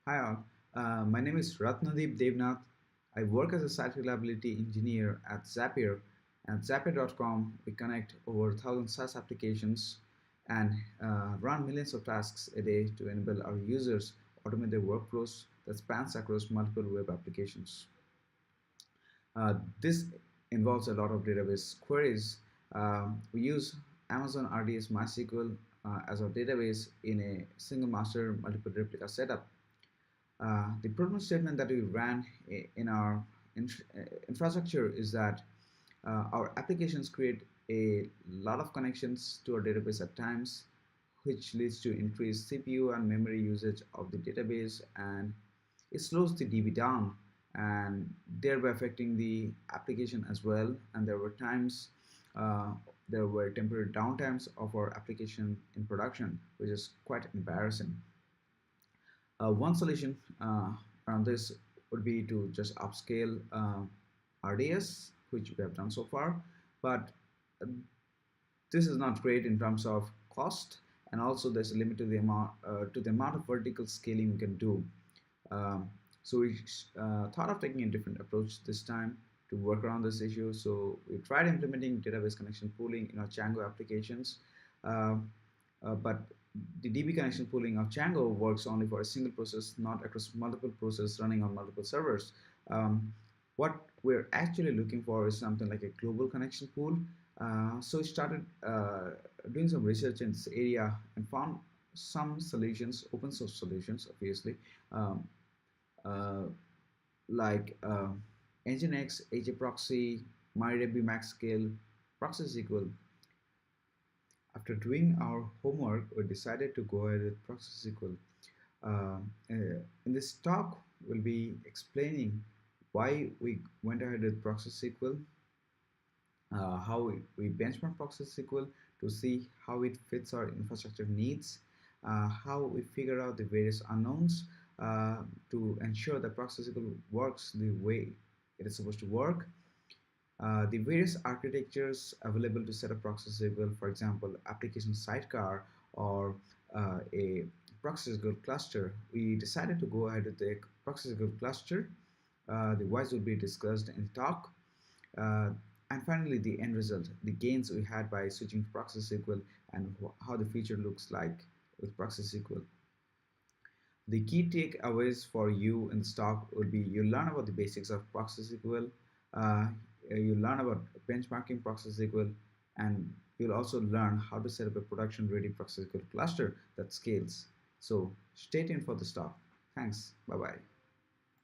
Hi all, my name is Ratnadeep Devnath. I work as a site reliability engineer at Zapier. At Zapier.com, we connect over 1,000 SaaS applications and run millions of tasks a day to enable our users automate their workflows that spans across multiple web applications. This involves a lot of database queries. We use Amazon RDS MySQL as our database in a single master multiple replica setup. The problem statement that we ran in our infrastructure is that our applications create a lot of connections to our database at times, which leads to increased CPU and memory usage of the database, and it slows the DB down and thereby affecting the application as well. And there were times, there were temporary downtimes of our application in production, which is quite embarrassing. One solution around this would be to just upscale RDS, which we have done so far, but uh, this is not great in terms of cost, and also there's a limit to the amount of vertical scaling we can do. So we thought of taking a different approach this time to work around this issue. So we tried implementing database connection pooling in our Django applications, uh, but the DB connection pooling of Django works only for a single process, not across multiple processes running on multiple servers. What we're actually looking for is something like a global connection pool. So we started doing some research in this area and found some solutions, open source solutions, obviously, um, uh, like Nginx, HAProxy, MariaDB MaxScale, proxysql. After doing our homework, we decided to go ahead with proxysql. In this talk, we'll be explaining why we went ahead with proxysql, how we benchmark proxysql to see how it fits our infrastructure needs, how we figure out the various unknowns to ensure that proxysql works the way it is supposed to work, the various architectures available to set up proxysql, for example, application sidecar or a proxysql cluster. We decided to go ahead with the proxysql cluster. The whys will be discussed in the talk. Uh, and finally, the end result, the gains we had by switching to proxysql and how the future looks like with proxysql. The key takeaways for you in the talk would be you learn about the basics of proxysql, you learn about benchmarking proxysql, and you'll also learn how to set up a production-ready proxysql cluster that scales. So stay tuned for this talk. Thanks. Bye-bye.